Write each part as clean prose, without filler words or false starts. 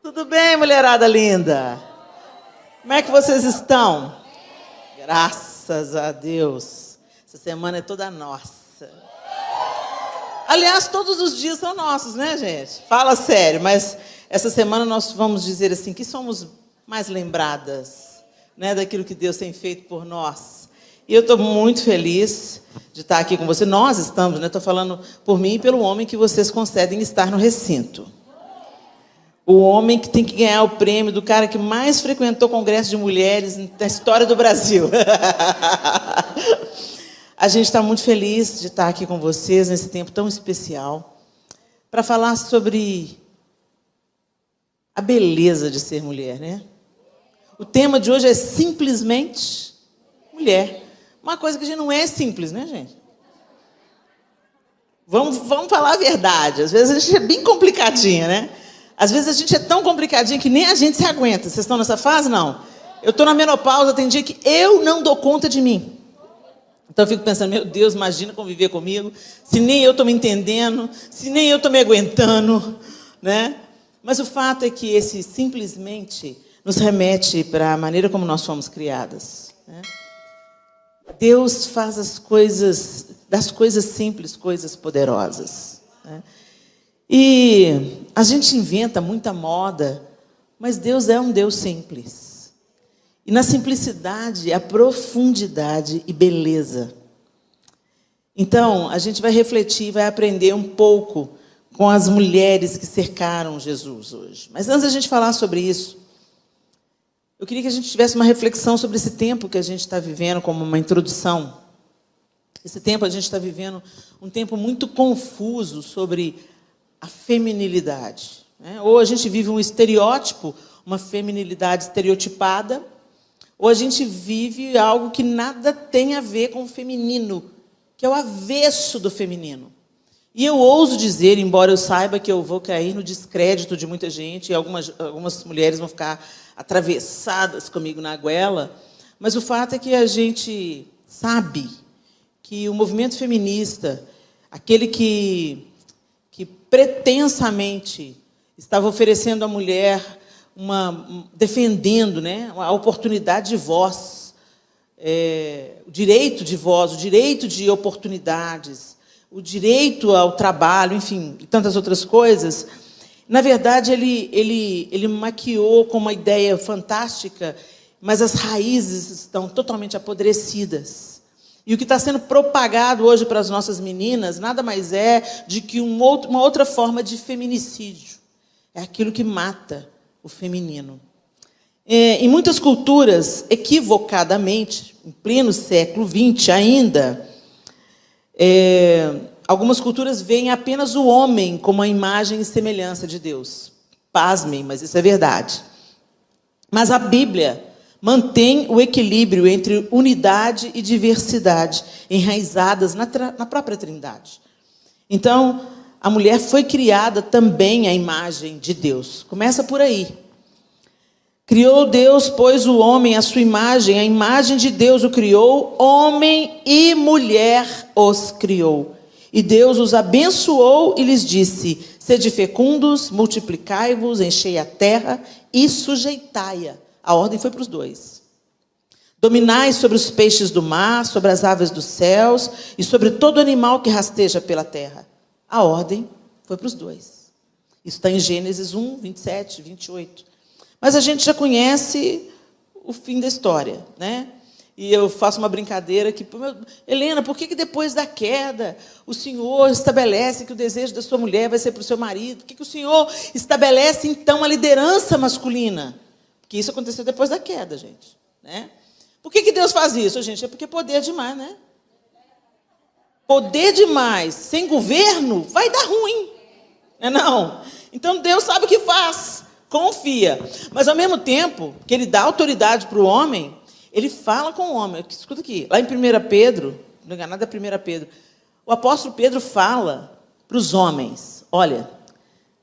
Tudo bem, mulherada linda? Como é que vocês estão? Graças a Deus. Essa semana é toda nossa. Aliás, todos os dias são nossos, né, gente? Fala sério, mas essa semana nós vamos dizer assim, que somos mais lembradas, né, daquilo que Deus tem feito por nós. E eu estou muito feliz de estar aqui com você. Nós estamos, né? Estou falando por mim e pelo homem que vocês concedem estar no recinto. O homem que tem que ganhar o prêmio do cara que mais frequentou congresso de mulheres na história do Brasil. A gente está muito feliz de estar aqui com vocês nesse tempo tão especial para falar sobre a beleza de ser mulher, né? O tema de hoje é simplesmente mulher. Uma coisa que a gente não é simples, né, gente? Vamos falar a verdade. Às vezes a gente é bem complicadinha, né? Às vezes a gente é tão complicadinha que nem a gente se aguenta. Vocês estão nessa fase? Não. Eu estou na menopausa, tem dia que eu não dou conta de mim. Então eu fico pensando, meu Deus, imagina conviver comigo, se nem eu estou me entendendo, se nem eu estou me aguentando, né? Mas o fato é que esse simplesmente nos remete para a maneira como nós fomos criadas, né? Deus faz das coisas simples, coisas poderosas, né? E a gente inventa muita moda, mas Deus é um Deus simples. E na simplicidade, há profundidade e beleza. Então, a gente vai refletir, vai aprender um pouco com as mulheres que cercaram Jesus hoje. Mas antes da gente falar sobre isso, eu queria que a gente tivesse uma reflexão sobre esse tempo que a gente está vivendo, como uma introdução. Esse tempo a gente está vivendo um tempo muito confuso sobre a feminilidade, né? Ou a gente vive um estereótipo, uma feminilidade estereotipada, ou a gente vive algo que nada tem a ver com o feminino, que é o avesso do feminino. E eu ouso dizer, embora eu saiba que eu vou cair no descrédito de muita gente, e algumas mulheres vão ficar atravessadas comigo na goela, mas o fato é que a gente sabe que o movimento feminista, aquele que pretensamente estava oferecendo à mulher, defendendo, né, a oportunidade de voz, o direito de voz, o direito de oportunidades, o direito ao trabalho, enfim, e tantas outras coisas. Na verdade, ele maquiou com uma ideia fantástica, mas as raízes estão totalmente apodrecidas. E o que está sendo propagado hoje para as nossas meninas nada mais é de que uma outra forma de feminicídio. É aquilo que mata o feminino. Em muitas culturas, equivocadamente, em pleno século XX ainda, algumas culturas veem apenas o homem como a imagem e semelhança de Deus. Pasmem, mas isso é verdade. Mas a Bíblia mantém o equilíbrio entre unidade e diversidade, enraizadas na própria Trindade. Então, a mulher foi criada também à imagem de Deus. Começa por aí. Criou Deus, pois, o homem à sua imagem, a imagem de Deus o criou, homem e mulher os criou. E Deus os abençoou e lhes disse: sede fecundos, multiplicai-vos, enchei a terra e sujeitai-a. A ordem foi para os dois. Dominai sobre os peixes do mar, sobre as aves dos céus e sobre todo animal que rasteja pela terra. A ordem foi para os dois. Isso está em Gênesis 1, 27, 28. Mas a gente já conhece o fim da história, né? E eu faço uma brincadeira que, Helena, por que depois da queda o Senhor estabelece que o desejo da sua mulher vai ser para o seu marido? Por que o Senhor estabelece, então, a liderança masculina? Porque isso aconteceu depois da queda, gente, né? Por que Deus faz isso, gente? É porque poder é demais, né? Poder demais, sem governo, vai dar ruim. Não. Então, Deus sabe o que faz. Confia. Mas, ao mesmo tempo que Ele dá autoridade para o homem, Ele fala com o homem. Escuta aqui. Lá em 1 Pedro, não enganado é 1 Pedro, o apóstolo Pedro fala para os homens: olha,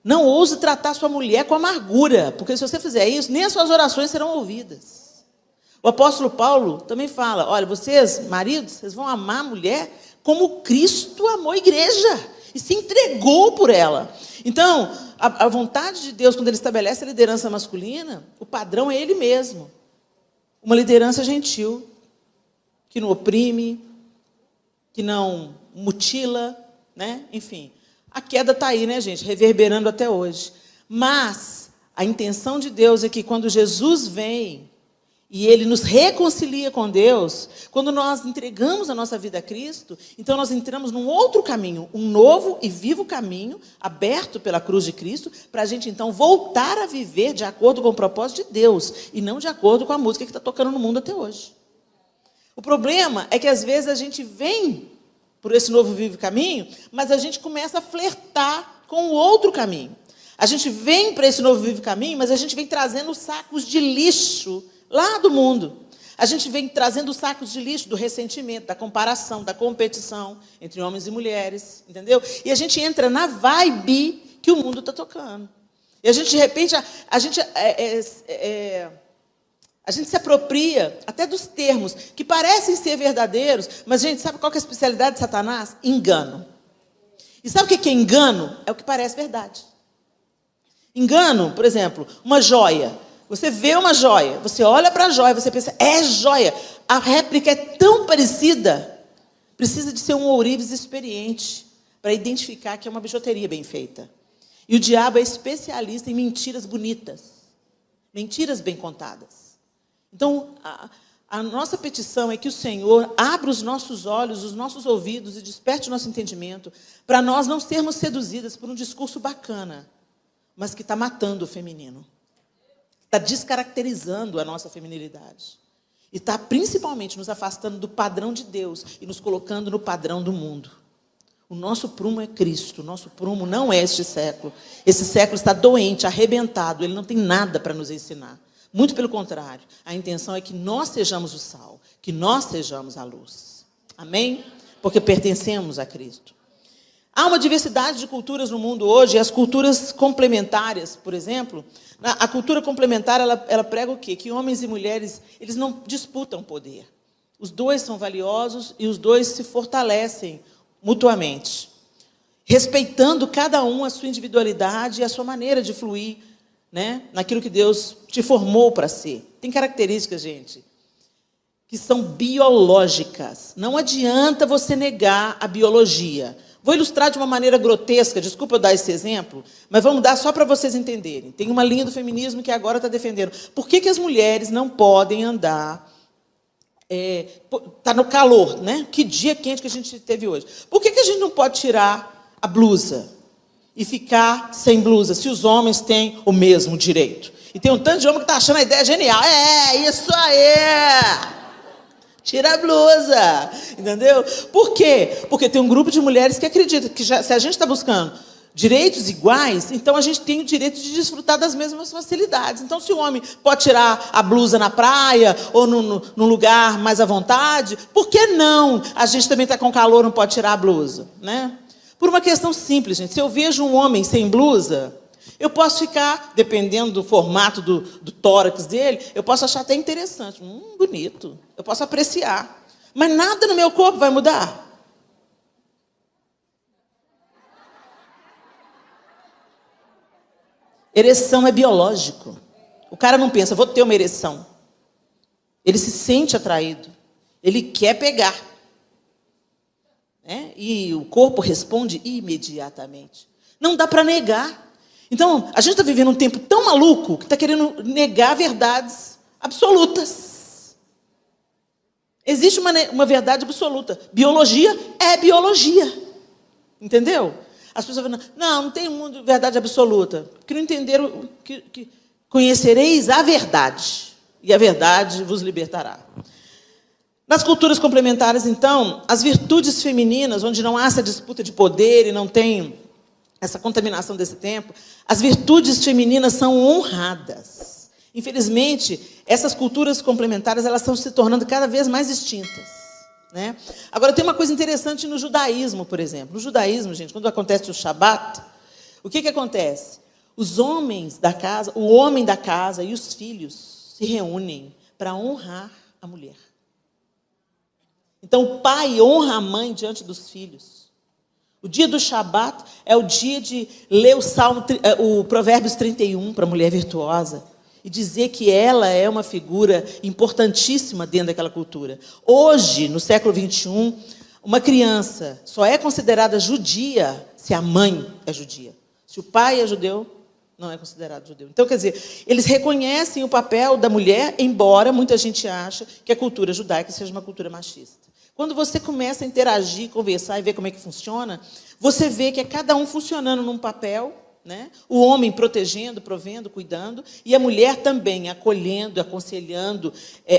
não ouse tratar sua mulher com amargura, porque se você fizer isso, nem as suas orações serão ouvidas. O apóstolo Paulo também fala: olha, vocês, maridos, vocês vão amar a mulher como Cristo amou a igreja e se entregou por ela. Então, a vontade de Deus, quando Ele estabelece a liderança masculina, o padrão é Ele mesmo. Uma liderança gentil, que não oprime, que não mutila, né? Enfim, a queda está aí, né, gente? Reverberando até hoje. Mas a intenção de Deus é que quando Jesus vem e Ele nos reconcilia com Deus, quando nós entregamos a nossa vida a Cristo, então nós entramos num outro caminho, um novo e vivo caminho, aberto pela cruz de Cristo, para a gente então voltar a viver de acordo com o propósito de Deus, e não de acordo com a música que está tocando no mundo até hoje. O problema é que às vezes a gente vem por esse novo vivo caminho, mas a gente começa a flertar com o outro caminho. A gente vem para esse novo vivo caminho, mas a gente vem trazendo sacos de lixo lá do mundo. A gente vem trazendo sacos de lixo do ressentimento, da comparação, da competição entre homens e mulheres, entendeu? E a gente entra na vibe que o mundo está tocando. E a gente, de repente, a gente se apropria até dos termos que parecem ser verdadeiros, mas, gente, sabe qual que é a especialidade de Satanás? Engano. E sabe o que é engano? É o que parece verdade. Engano, por exemplo, uma joia. Você vê uma joia, você olha para a joia, você pensa, é joia. A réplica é tão parecida, precisa de ser um ourives experiente para identificar que é uma bijuteria bem feita. E o diabo é especialista em mentiras bonitas, mentiras bem contadas. Então, a nossa petição é que o Senhor abra os nossos olhos, os nossos ouvidos e desperte o nosso entendimento para nós não sermos seduzidas por um discurso bacana, mas que está matando o feminino. Está descaracterizando a nossa feminilidade. E está, principalmente, nos afastando do padrão de Deus e nos colocando no padrão do mundo. O nosso prumo é Cristo. O nosso prumo não é este século. Esse século está doente, arrebentado. Ele não tem nada para nos ensinar. Muito pelo contrário. A intenção é que nós sejamos o sal, que nós sejamos a luz. Amém? Porque pertencemos a Cristo. Há uma diversidade de culturas no mundo hoje, e as culturas complementares, por exemplo, a cultura complementar, ela prega o quê? Que homens e mulheres, eles não disputam poder. Os dois são valiosos e os dois se fortalecem mutuamente, respeitando cada um a sua individualidade e a sua maneira de fluir, né, naquilo que Deus te formou para ser. Tem características, gente, que são biológicas. Não adianta você negar a biologia. Vou ilustrar de uma maneira grotesca, desculpa eu dar esse exemplo, mas vamos dar só para vocês entenderem. Tem uma linha do feminismo que agora está defendendo. Por que as mulheres não podem andar... Está no calor, né? Que dia quente que a gente teve hoje. Por que a gente não pode tirar a blusa e ficar sem blusa, se os homens têm o mesmo direito? E tem um tanto de homem que está achando a ideia genial. É, isso aí! Tira a blusa, entendeu? Por quê? Porque tem um grupo de mulheres que acredita que se a gente está buscando direitos iguais, então a gente tem o direito de desfrutar das mesmas facilidades. Então, se o homem pode tirar a blusa na praia ou num lugar mais à vontade, por que não? A gente também está com calor, não pode tirar a blusa, né? Por uma questão simples, gente. Se eu vejo um homem sem blusa, eu posso ficar, dependendo do formato do tórax dele, eu posso achar até interessante. Bonito. Eu posso apreciar. Mas nada no meu corpo vai mudar. Ereção é biológico. O cara não pensa, vou ter uma ereção. Ele se sente atraído. Ele quer pegar. Né? E o corpo responde imediatamente. Não dá para negar. Então, a gente está vivendo um tempo tão maluco que está querendo negar verdades absolutas. Existe uma verdade absoluta. Biologia é biologia. Entendeu? As pessoas falam, não tem verdade absoluta. Porque não entenderam que conhecereis a verdade. E a verdade vos libertará. Nas culturas complementares, então, as virtudes femininas, onde não há essa disputa de poder e não tem essa contaminação desse tempo, as virtudes femininas são honradas. Infelizmente, essas culturas complementares elas estão se tornando cada vez mais extintas, né? Agora, tem uma coisa interessante no judaísmo, por exemplo. No judaísmo, gente, quando acontece o Shabat, o que acontece? Os homens da casa, o homem da casa e os filhos se reúnem para honrar a mulher. Então, o pai honra a mãe diante dos filhos. O dia do Shabat é o dia de ler o Provérbios 31 para a mulher virtuosa e dizer que ela é uma figura importantíssima dentro daquela cultura. Hoje, no século XXI, uma criança só é considerada judia se a mãe é judia. Se o pai é judeu, não é considerado judeu. Então, quer dizer, eles reconhecem o papel da mulher, embora muita gente ache que a cultura judaica seja uma cultura machista. Quando você começa a interagir, conversar e ver como é que funciona, você vê que é cada um funcionando num papel, né? O homem protegendo, provendo, cuidando, e a mulher também acolhendo, aconselhando,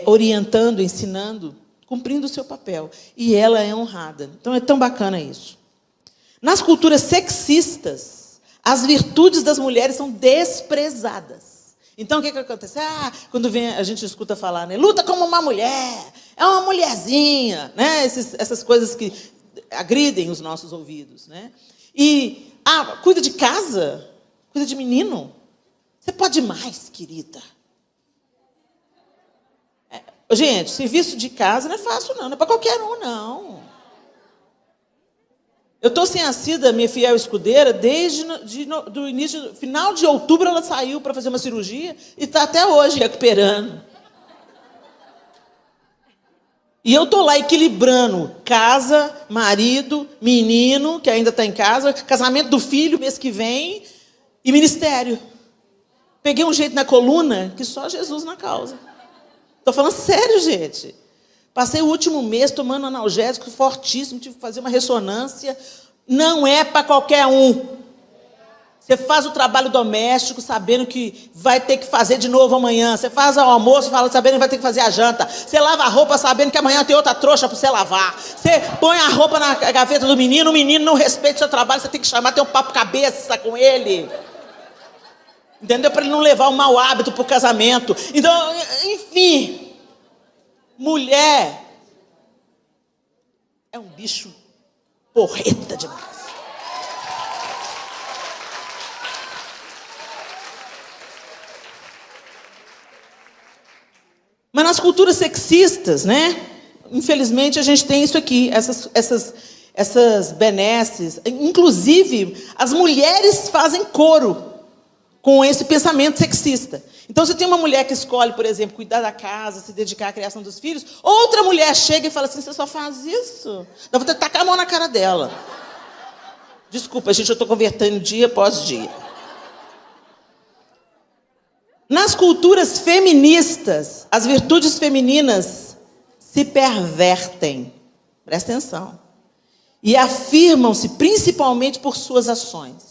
orientando, ensinando, cumprindo o seu papel. E ela é honrada. Então, é tão bacana isso. Nas culturas sexistas, as virtudes das mulheres são desprezadas. Então, o que acontece? Quando a gente escuta falar, né? Luta como uma mulher, é uma mulherzinha, né? Essas coisas que agridem os nossos ouvidos, né? E, cuida de casa, cuida de menino. Você pode mais, querida. Gente, serviço de casa não é fácil, não é para qualquer um, não. Eu estou sem a Cida, minha fiel escudeira, desde do início, final de outubro, ela saiu para fazer uma cirurgia e está até hoje recuperando. E eu estou lá equilibrando casa, marido, menino, que ainda está em casa, casamento do filho, mês que vem, e ministério. Peguei um jeito na coluna que só Jesus na causa. Estou falando sério, gente. Passei o último mês tomando analgésico fortíssimo, tive que fazer uma ressonância. Não é para qualquer um. Você faz o trabalho doméstico sabendo que vai ter que fazer de novo amanhã. Você faz o almoço sabendo que vai ter que fazer a janta. Você lava a roupa sabendo que amanhã tem outra trouxa para você lavar. Você põe a roupa na gaveta do menino, o menino não respeita o seu trabalho, você tem que chamar, ter um papo cabeça com ele. Entendeu? Para ele não levar um mau hábito para o casamento. Então, enfim, mulher é um bicho porreta demais. Mas nas culturas sexistas, né? Infelizmente, a gente tem isso aqui, essas benesses. Inclusive, as mulheres fazem coro com esse pensamento sexista. Então, você tem uma mulher que escolhe, por exemplo, cuidar da casa, se dedicar à criação dos filhos, outra mulher chega e fala assim, você só faz isso? Dá vontade de tacar a mão na cara dela. Desculpa, gente, eu estou convertendo dia após dia. Nas culturas feministas, as virtudes femininas se pervertem. Presta atenção. E afirmam-se principalmente por suas ações.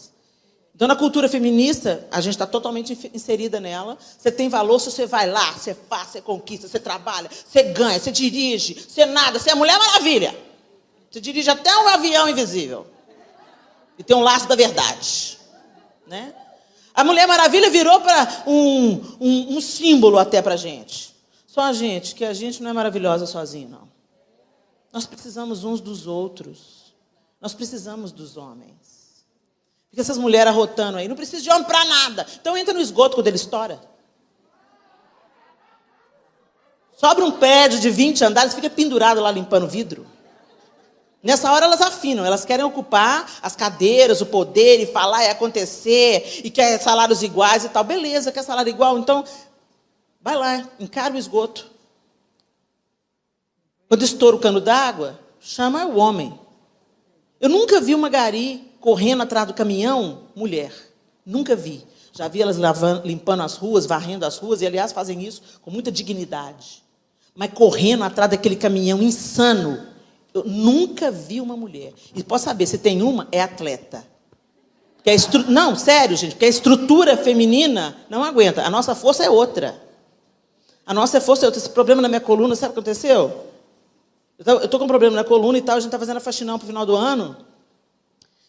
Então, na cultura feminista, a gente está totalmente inserida nela. Você tem valor se você vai lá, você faz, você conquista, você trabalha, você ganha, você dirige, você nada, você é Mulher Maravilha. Você dirige até um avião invisível. E tem um laço da verdade. Né? A Mulher Maravilha virou para um símbolo até para a gente. Só a gente, que a gente não é maravilhosa sozinho, não. Nós precisamos uns dos outros. Nós precisamos dos homens. Fica essas mulheres arrotando aí. Não precisa de homem para nada. Então entra no esgoto quando ele estoura. Sobra um prédio de 20 andares, fica pendurado lá limpando vidro. Nessa hora elas afinam, elas querem ocupar as cadeiras, o poder, e falar e acontecer, e quer salários iguais e tal. Beleza, quer salário igual? Então, vai lá, encara o esgoto. Quando estoura o cano d'água, chama o homem. Eu nunca vi uma gari correndo atrás do caminhão, mulher. Nunca vi. Já vi elas limpando as ruas, varrendo as ruas, e, aliás, fazem isso com muita dignidade. Mas correndo atrás daquele caminhão insano, eu nunca vi uma mulher. E pode saber, se tem uma, é atleta. Não, sério, gente, porque a estrutura feminina não aguenta. A nossa força é outra. A nossa força é outra. Esse problema na minha coluna, sabe o que aconteceu? Eu estou com um problema na coluna e tal, a gente está fazendo a faxinão para o final do ano.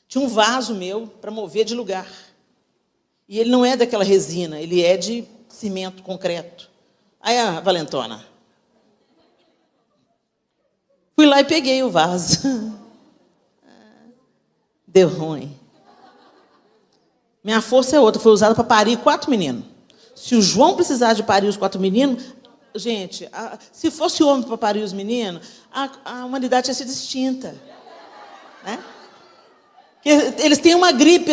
Tinha um vaso meu para mover de lugar. E ele não é daquela resina, ele é de cimento, concreto. Aí a valentona. Fui lá e peguei o vaso. Deu ruim. Minha força é outra, foi usada para parir 4 meninos. Se o João precisar de parir os 4 meninos, gente, se fosse homem para parir os meninos, a humanidade tinha sido extinta. Né? Eles têm uma gripe.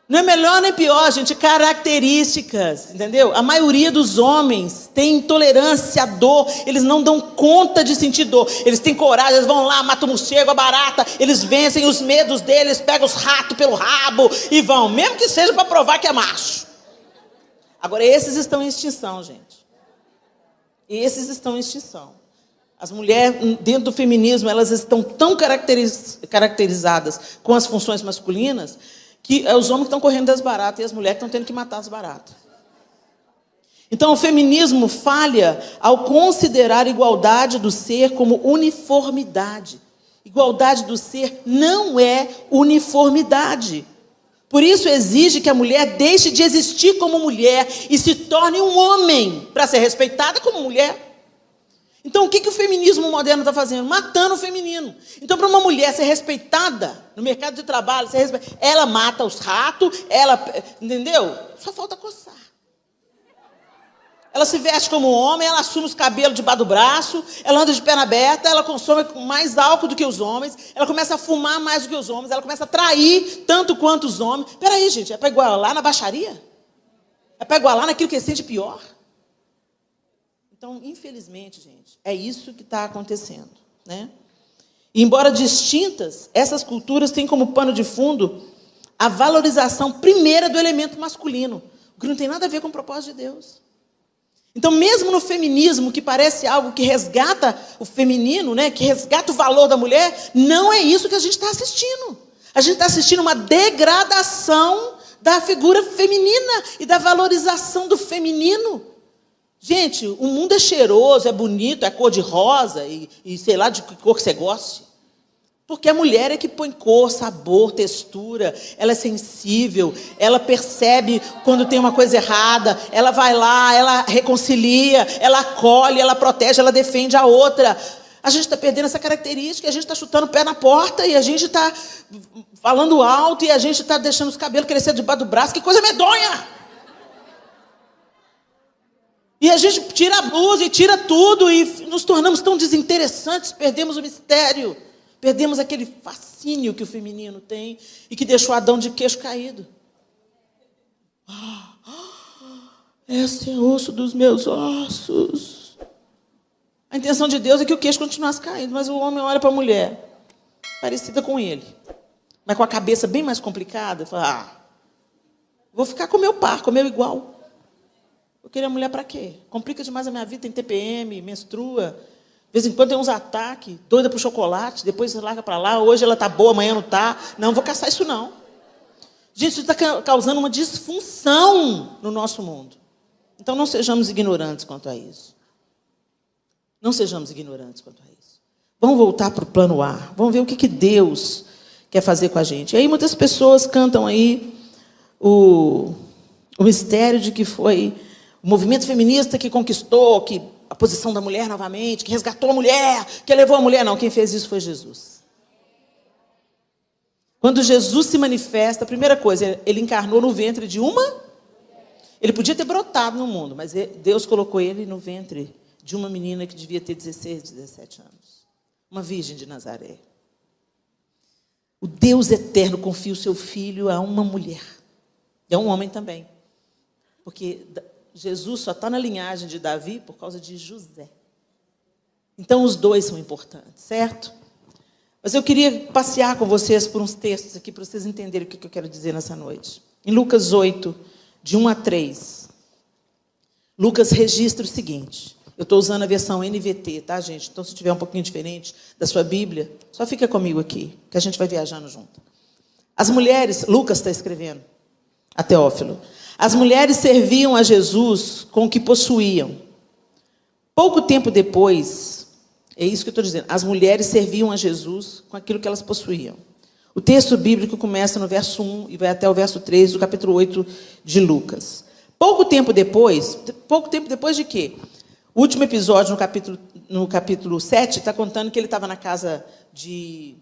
Não é melhor nem pior, gente, características, entendeu? A maioria dos homens tem intolerância à dor, eles não dão conta de sentir dor. Eles têm coragem, eles vão lá, matam o morcego, a barata, eles vencem os medos deles, pegam os ratos pelo rabo e vão, mesmo que seja para provar que é macho. Agora, esses estão em extinção, gente. Esses estão em extinção. As mulheres, dentro do feminismo, elas estão tão caracterizadas com as funções masculinas que os homens estão correndo das baratas e as mulheres estão tendo que matar as baratas. Então, o feminismo falha ao considerar a igualdade do ser como uniformidade. Igualdade do ser não é uniformidade. Por isso, exige que a mulher deixe de existir como mulher e se torne um homem para ser respeitada como mulher. Então, o que o feminismo moderno está fazendo? Matando o feminino. Então, para uma mulher ser respeitada no mercado de trabalho, ela mata os ratos, entendeu? Só falta coçar. Ela se veste como homem, ela assume os cabelos debaixo do braço, ela anda de perna aberta, ela consome mais álcool do que os homens, ela começa a fumar mais do que os homens, ela começa a trair tanto quanto os homens. Espera aí, gente, é para igualar na baixaria? É para igualar naquilo que sente pior? Então, infelizmente, gente, é isso que está acontecendo, né? E, embora distintas, essas culturas têm como pano de fundo a valorização primeira do elemento masculino, o que não tem nada a ver com o propósito de Deus. Então, mesmo no feminismo, que parece algo que resgata o feminino, né, que resgata o valor da mulher, não é isso que a gente está assistindo. A gente está assistindo uma degradação da figura feminina e da valorização do feminino. Gente, o mundo é cheiroso, é bonito, é cor de rosa e sei lá de que cor que você goste. Porque a mulher é que põe cor, sabor, textura, ela é sensível, ela percebe quando tem uma coisa errada, ela vai lá, ela reconcilia, ela acolhe, ela protege, ela defende a outra. A gente está perdendo essa característica, a gente está chutando o pé na porta e a gente está falando alto e a gente está deixando os cabelos crescer debaixo do braço. Que coisa medonha! E a gente tira a blusa e tira tudo e nos tornamos tão desinteressantes, perdemos o mistério, perdemos aquele fascínio que o feminino tem e que deixou Adão de queixo caído. Esse é osso dos meus ossos. A intenção de Deus é que o queixo continuasse caído, mas o homem olha para a mulher, parecida com ele, mas com a cabeça bem mais complicada, e fala, vou ficar com o meu par, com o meu igual. Eu queria mulher para quê? Complica demais a minha vida, tem TPM, menstrua. De vez em quando tem uns ataques, doida por chocolate, depois você larga para lá, hoje ela está boa, amanhã não está. Não, vou caçar isso não. Gente, isso está causando uma disfunção no nosso mundo. Então não sejamos ignorantes quanto a isso. Não sejamos ignorantes quanto a isso. Vamos voltar para o plano A. Vamos ver o que Deus quer fazer com a gente. E aí muitas pessoas cantam aí o mistério de que foi o movimento feminista que conquistou a posição da mulher novamente, que resgatou a mulher, que levou a mulher. Não, quem fez isso foi Jesus. Quando Jesus se manifesta, a primeira coisa, ele encarnou no ventre de uma... Ele podia ter brotado no mundo, mas Deus colocou ele no ventre de uma menina que devia ter 16, 17 anos. Uma virgem de Nazaré. O Deus eterno confia o seu filho a uma mulher. E a um homem também. Porque Jesus só está na linhagem de Davi por causa de José. Então, os dois são importantes, certo? Mas eu queria passear com vocês por uns textos aqui, para vocês entenderem o que eu quero dizer nessa noite. Em Lucas 8, de 1 a 3, Lucas registra o seguinte. Eu estou usando a versão NVT, tá, gente? Então, se tiver um pouquinho diferente da sua Bíblia, só fica comigo aqui, que a gente vai viajando junto. As mulheres, Lucas está escrevendo, a Teófilo. As mulheres serviam a Jesus com o que possuíam. Pouco tempo depois, é isso que eu estou dizendo, as mulheres serviam a Jesus com aquilo que elas possuíam. O texto bíblico começa no verso 1 e vai até o verso 3 do capítulo 8 de Lucas. Pouco tempo depois de quê? O último episódio, no capítulo 7, está contando que ele estava na casa de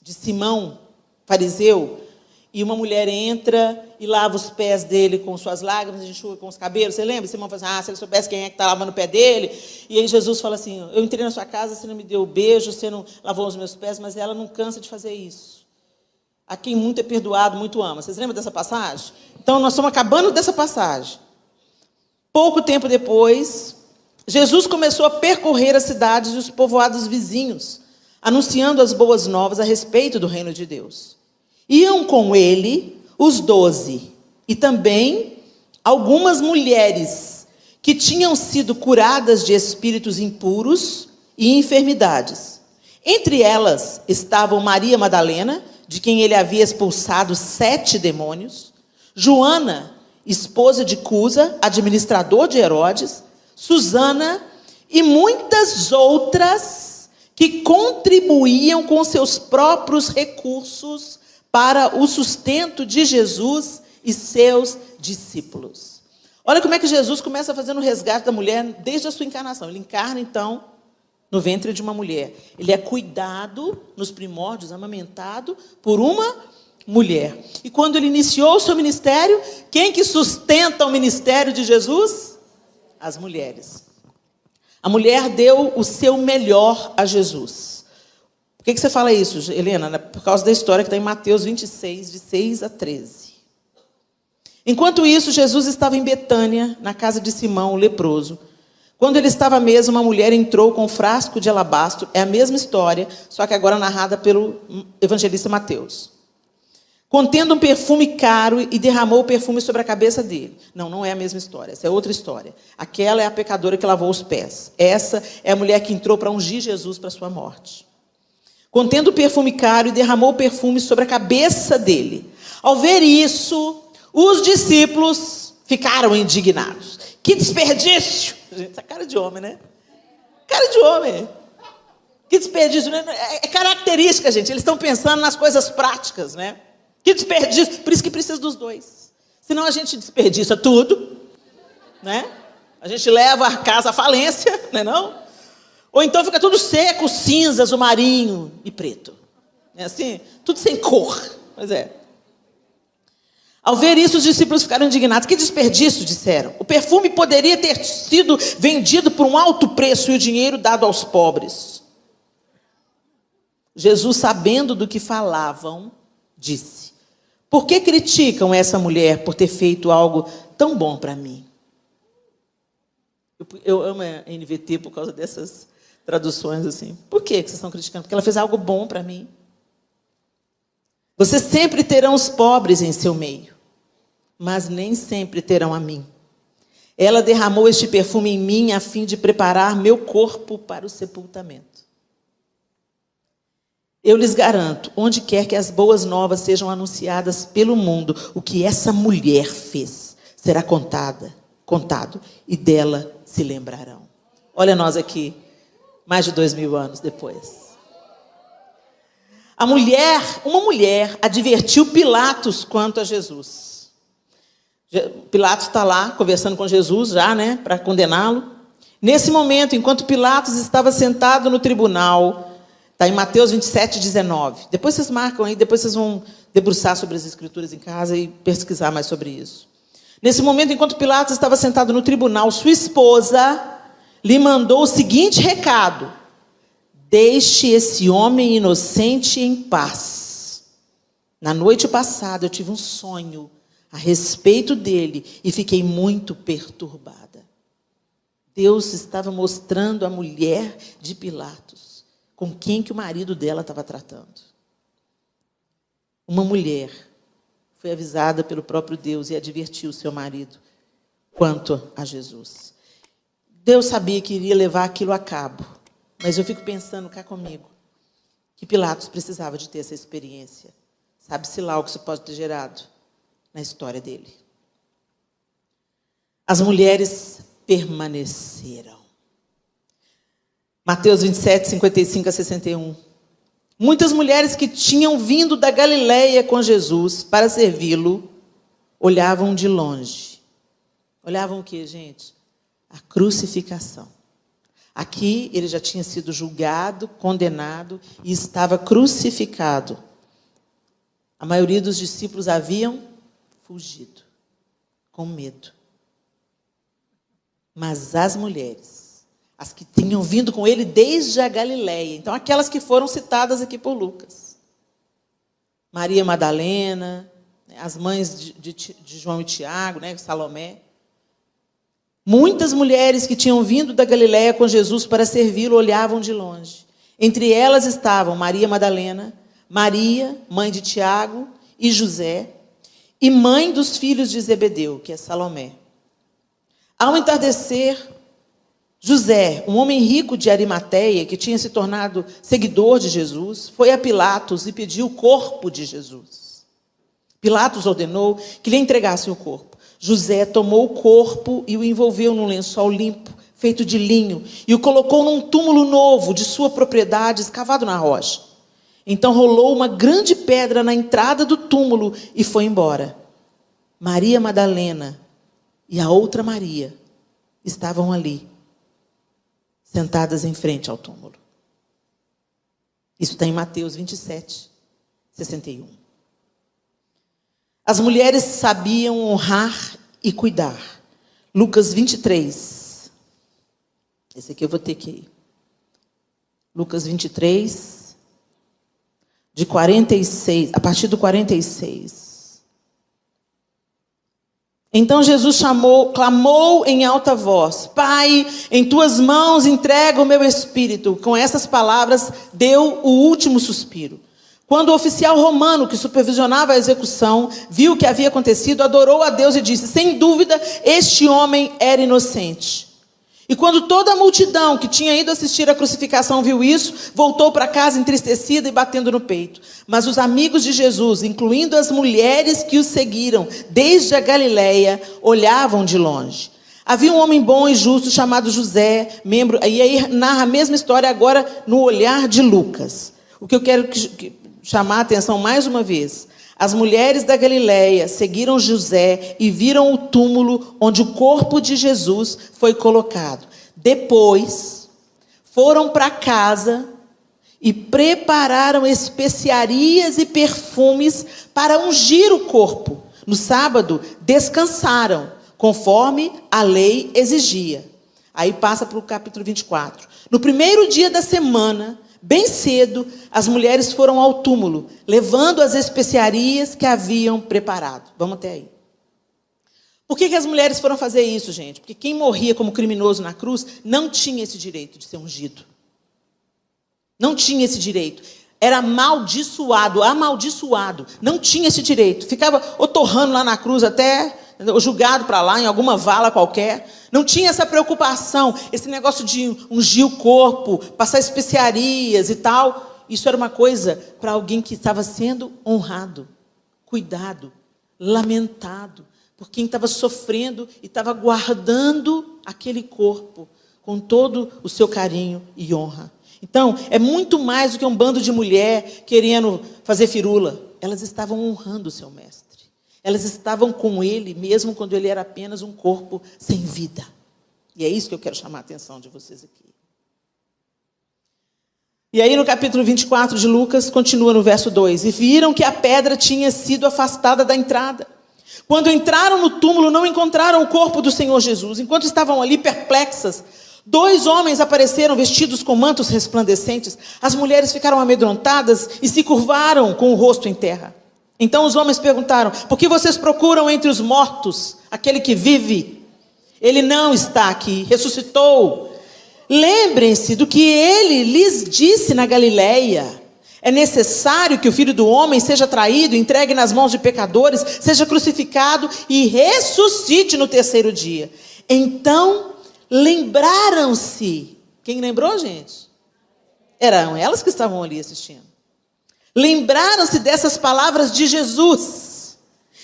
Simão, fariseu, e uma mulher entra e lava os pés dele com suas lágrimas, enxuga com os cabelos. Você lembra? Simão fala assim, se ele soubesse quem é que está lavando o pé dele. E aí Jesus fala assim, eu entrei na sua casa, você não me deu beijo, você não lavou os meus pés, mas ela não cansa de fazer isso. A quem muito é perdoado, muito ama. Vocês lembram dessa passagem? Então, nós estamos acabando dessa passagem. Pouco tempo depois, Jesus começou a percorrer as cidades e os povoados vizinhos, anunciando as boas novas a respeito do reino de Deus. Iam com ele os 12, e também algumas mulheres que tinham sido curadas de espíritos impuros e enfermidades. Entre elas estavam Maria Madalena, de quem ele havia expulsado 7 demônios, Joana, esposa de Cusa, administrador de Herodes, Susana e muitas outras que contribuíam com seus próprios recursos para o sustento de Jesus e seus discípulos. Olha como é que Jesus começa fazendo o resgate da mulher desde a sua encarnação. Ele encarna, então, no ventre de uma mulher. Ele é cuidado, nos primórdios, amamentado por uma mulher. E quando ele iniciou o seu ministério, quem que sustenta o ministério de Jesus? As mulheres. A mulher deu o seu melhor a Jesus. Por que você fala isso, Helena? Por causa da história que está em Mateus 26, de 6 a 13. Enquanto isso, Jesus estava em Betânia, na casa de Simão, o leproso. Quando ele estava à mesa, uma mulher entrou com um frasco de alabastro. É a mesma história, só que agora narrada pelo evangelista Mateus. Contendo um perfume caro, e derramou o perfume sobre a cabeça dele. Não é a mesma história, essa é outra história. Aquela é a pecadora que lavou os pés. Essa é a mulher que entrou para ungir Jesus para a sua morte. Contendo o perfume caro, e derramou o perfume sobre a cabeça dele. Ao ver isso, os discípulos ficaram indignados. Que desperdício! Gente, essa cara de homem, né? Cara de homem. Que desperdício, né? É característica, gente. Eles estão pensando nas coisas práticas, né? Que desperdício. Por isso que precisa dos dois. Senão a gente desperdiça tudo, né? A gente leva a casa à falência, não é não? Ou então fica tudo seco, cinza, azul marinho e preto. É assim? Tudo sem cor. Pois é. Ao ver isso, os discípulos ficaram indignados. Que desperdício, disseram. O perfume poderia ter sido vendido por um alto preço e o dinheiro dado aos pobres. Jesus, sabendo do que falavam, disse: por que criticam essa mulher por ter feito algo tão bom para mim? Eu amo a NVT por causa dessas traduções assim. Por que vocês estão criticando? Porque ela fez algo bom para mim. Vocês sempre terão os pobres em seu meio, mas nem sempre terão a mim. Ela derramou este perfume em mim a fim de preparar meu corpo para o sepultamento. Eu lhes garanto, onde quer que as boas novas sejam anunciadas pelo mundo, o que essa mulher fez será contado, e dela se lembrarão. Olha nós aqui, mais de 2000 anos depois. Uma mulher advertiu Pilatos quanto a Jesus. Pilatos está lá conversando com Jesus já, né, para condená-lo. Nesse momento, enquanto Pilatos estava sentado no tribunal, está em Mateus 27, 19. Depois vocês marcam aí, depois vocês vão debruçar sobre as escrituras em casa e pesquisar mais sobre isso. Nesse momento, enquanto Pilatos estava sentado no tribunal, sua esposa lhe mandou o seguinte recado: deixe esse homem inocente em paz. Na noite passada eu tive um sonho a respeito dele e fiquei muito perturbada. Deus estava mostrando à mulher de Pilatos com quem que o marido dela estava tratando. Uma mulher foi avisada pelo próprio Deus e advertiu o seu marido quanto a Jesus. Deus sabia que iria levar aquilo a cabo. Mas eu fico pensando cá comigo que Pilatos precisava de ter essa experiência. Sabe-se lá o que isso pode ter gerado na história dele. As mulheres permaneceram. Mateus 27, 55 a 61. Muitas mulheres que tinham vindo da Galileia com Jesus para servi-lo, olhavam de longe. Olhavam o quê, gente? A crucificação. Aqui ele já tinha sido julgado, condenado e estava crucificado. A maioria dos discípulos haviam fugido, com medo. Mas as mulheres, as que tinham vindo com ele desde a Galileia, então aquelas que foram citadas aqui por Lucas, Maria Madalena, as mães de João e Tiago, Salomé, muitas mulheres que tinham vindo da Galileia com Jesus para servi-lo olhavam de longe. Entre elas estavam Maria Madalena, Maria, mãe de Tiago e José, e mãe dos filhos de Zebedeu, que é Salomé. Ao entardecer, José, um homem rico de Arimateia, que tinha se tornado seguidor de Jesus, foi a Pilatos e pediu o corpo de Jesus. Pilatos ordenou que lhe entregassem o corpo. José tomou o corpo e o envolveu num lençol limpo, feito de linho, e o colocou num túmulo novo de sua propriedade, escavado na rocha. Então rolou uma grande pedra na entrada do túmulo e foi embora. Maria Madalena e a outra Maria estavam ali, sentadas em frente ao túmulo. Isso está em Mateus 27, 61. As mulheres sabiam honrar e cuidar. Lucas 23. Esse aqui eu vou ter que ir. Lucas 23, de 46, a partir do 46. Então Jesus clamou em alta voz: Pai, em tuas mãos entrego o meu espírito. Com essas palavras, deu o último suspiro. Quando o oficial romano que supervisionava a execução viu o que havia acontecido, adorou a Deus e disse: sem dúvida, este homem era inocente. E quando toda a multidão que tinha ido assistir à crucificação viu isso, voltou para casa entristecida e batendo no peito. Mas os amigos de Jesus, incluindo as mulheres que o seguiram desde a Galileia, olhavam de longe. Havia um homem bom e justo chamado José, membro, e aí narra a mesma história agora no olhar de Lucas. O que eu quero chamar a atenção mais uma vez: as mulheres da Galileia seguiram José e viram o túmulo onde o corpo de Jesus foi colocado. Depois, foram para casa e prepararam especiarias e perfumes para ungir o corpo. No sábado, descansaram, conforme a lei exigia. Aí passa para o capítulo 24. No primeiro dia da semana, bem cedo, as mulheres foram ao túmulo, levando as especiarias que haviam preparado. Vamos até aí. Por que as mulheres foram fazer isso, gente? Porque quem morria como criminoso na cruz não tinha esse direito de ser ungido. Não tinha esse direito. Era amaldiçoado. Não tinha esse direito. Ficava otorrando lá na cruz até julgado para lá, em alguma vala qualquer. Não tinha essa preocupação, esse negócio de ungir o corpo, passar especiarias e tal. Isso era uma coisa para alguém que estava sendo honrado, cuidado, lamentado, por quem estava sofrendo e estava guardando aquele corpo com todo o seu carinho e honra. Então, é muito mais do que um bando de mulher querendo fazer firula. Elas estavam honrando o seu mestre. Elas estavam com ele, mesmo quando ele era apenas um corpo sem vida. E é isso que eu quero chamar a atenção de vocês aqui. E aí no capítulo 24 de Lucas, continua no verso 2. E viram que a pedra tinha sido afastada da entrada. Quando entraram no túmulo, não encontraram o corpo do Senhor Jesus. Enquanto estavam ali perplexas, 2 homens apareceram vestidos com mantos resplandecentes. As mulheres ficaram amedrontadas e se curvaram com o rosto em terra. Então os homens perguntaram: por que vocês procuram entre os mortos aquele que vive? Ele não está aqui, ressuscitou. Lembrem-se do que ele lhes disse na Galileia. É necessário que o Filho do Homem seja traído, entregue nas mãos de pecadores, seja crucificado e ressuscite no 3º dia. Então lembraram-se. Quem lembrou, gente? Eram elas que estavam ali assistindo. Lembraram-se dessas palavras de Jesus.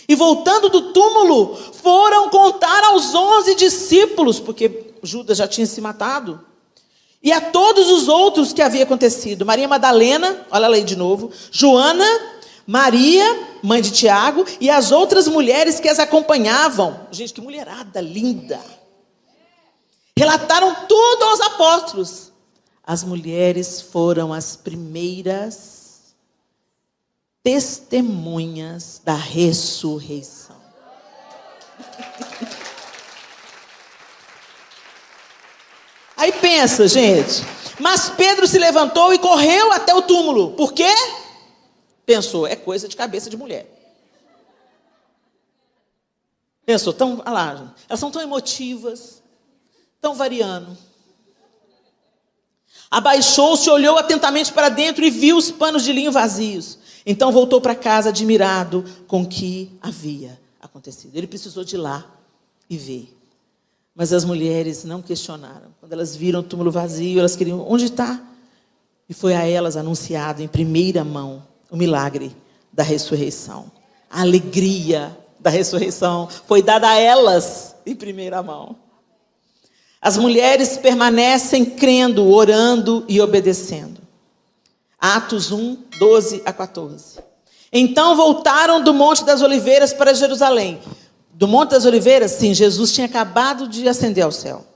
E voltando do túmulo, foram contar aos 11 discípulos, porque Judas já tinha se matado, e a todos os outros que havia acontecido. Maria Madalena, olha lá aí de novo, Joana, Maria, mãe de Tiago, e as outras mulheres que as acompanhavam. Gente, que mulherada linda. Relataram tudo aos apóstolos. As mulheres foram as primeiras testemunhas da ressurreição. Aí pensa, gente, mas Pedro se levantou e correu até o túmulo. Por quê? Pensou, é coisa de cabeça de mulher. Pensou, olha lá, elas são tão emotivas, tão variando. Abaixou-se, olhou atentamente para dentro e viu os panos de linho vazios. Então voltou para casa admirado com o que havia acontecido. Ele precisou de ir lá e ver. Mas as mulheres não questionaram. Quando elas viram o túmulo vazio, elas queriam, onde está? E foi a elas anunciado em primeira mão o milagre da ressurreição. A alegria da ressurreição foi dada a elas em primeira mão. As mulheres permanecem crendo, orando e obedecendo. Atos 1, 12 a 14. Então voltaram do Monte das Oliveiras para Jerusalém. Do Monte das Oliveiras, sim, Jesus tinha acabado de ascender ao céu.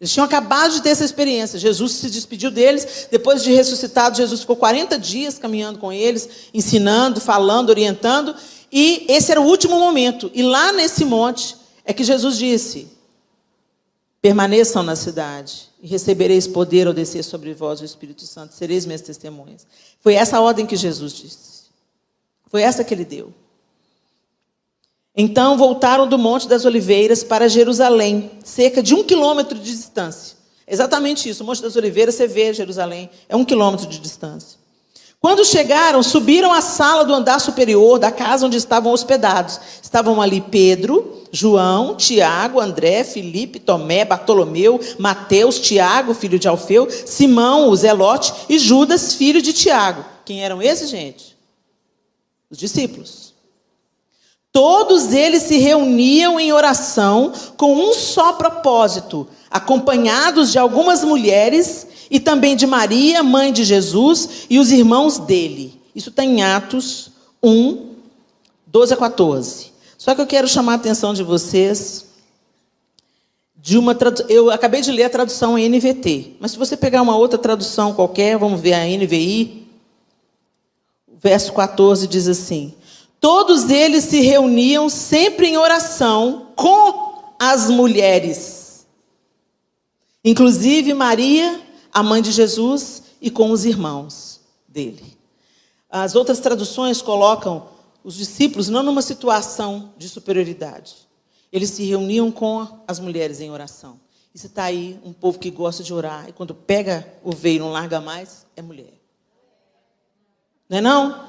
Eles tinham acabado de ter essa experiência. Jesus se despediu deles. Depois de ressuscitado, Jesus ficou 40 dias caminhando com eles, ensinando, falando, orientando. E esse era o último momento. E lá nesse monte é que Jesus disse: permaneçam na cidade e recebereis poder ao descer sobre vós o Espírito Santo. Sereis minhas testemunhas. Foi essa a ordem que Jesus disse. Foi essa que ele deu. Então voltaram do Monte das Oliveiras para Jerusalém, cerca de 1 quilômetro de distância. Exatamente isso, o Monte das Oliveiras, você vê Jerusalém, é 1 quilômetro de distância. Quando chegaram, subiram à sala do andar superior da casa onde estavam hospedados. Estavam ali Pedro, João, Tiago, André, Filipe, Tomé, Bartolomeu, Mateus, Tiago, filho de Alfeu, Simão, o Zelote e Judas, filho de Tiago. Quem eram esses, gente? Os discípulos. Todos eles se reuniam em oração com um só propósito, acompanhados de algumas mulheres e também de Maria, mãe de Jesus, e os irmãos dele. Isso está em Atos 1, 12 a 14. Só que eu quero chamar a atenção de vocês de uma tradução. Eu acabei de ler a tradução em NVT, mas se você pegar uma outra tradução qualquer, vamos ver a NVI, o verso 14 diz assim: todos eles se reuniam sempre em oração com as mulheres, inclusive Maria, a mãe de Jesus, e com os irmãos dele. As outras traduções colocam os discípulos não numa situação de superioridade. Eles se reuniam com as mulheres em oração. E se está aí um povo que gosta de orar, e quando pega o veio e não larga mais, é mulher. Não é não?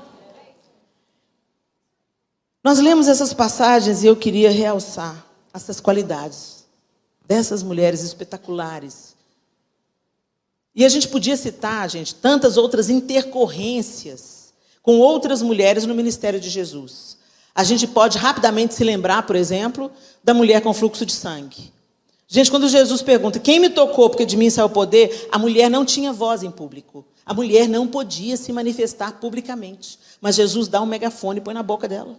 Nós lemos essas passagens e eu queria realçar essas qualidades dessas mulheres espetaculares. E a gente podia citar, gente, tantas outras intercorrências com outras mulheres no ministério de Jesus. A gente pode rapidamente se lembrar, por exemplo, da mulher com fluxo de sangue. Gente, quando Jesus pergunta, quem me tocou porque de mim saiu o poder, a mulher não tinha voz em público. A mulher não podia se manifestar publicamente. Mas Jesus dá um megafone e põe na boca dela.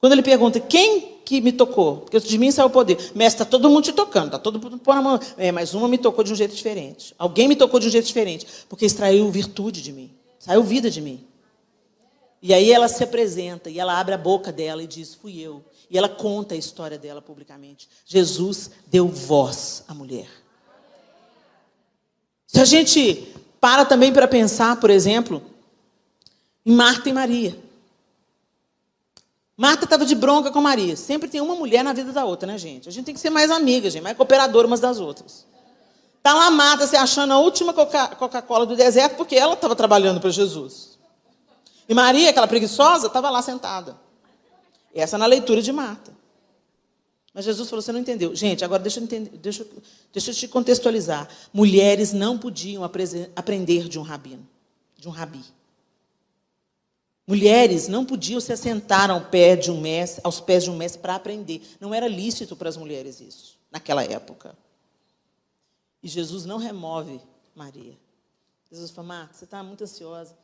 Quando ele pergunta, quem que me tocou? Porque de mim saiu o poder. Mestre, está todo mundo te tocando, está todo mundo pondo a mão. Mas uma me tocou de um jeito diferente. Alguém me tocou de um jeito diferente, porque extraiu virtude de mim. Saiu vida de mim. E aí ela se apresenta, e ela abre a boca dela e diz, fui eu. E ela conta a história dela publicamente. Jesus deu voz à mulher. Se a gente para também para pensar, por exemplo, em Marta e Maria. Marta estava de bronca com Maria. Sempre tem uma mulher na vida da outra, né, gente? A gente tem que ser mais amiga, gente, mais cooperadora umas das outras. Está lá Marta se achando a última Coca-Cola do deserto porque ela estava trabalhando para Jesus. E Maria, aquela preguiçosa, estava lá sentada. Essa na leitura de Marta. Mas Jesus falou, você não entendeu. Gente, agora deixa eu te contextualizar. Mulheres não podiam aprender de um rabino, de um rabi. Mulheres não podiam se assentar aos pés de um mestre para aprender. Não era lícito para as mulheres isso, naquela época. E Jesus não remove Maria. Jesus fala, Marta, você está muito ansiosa.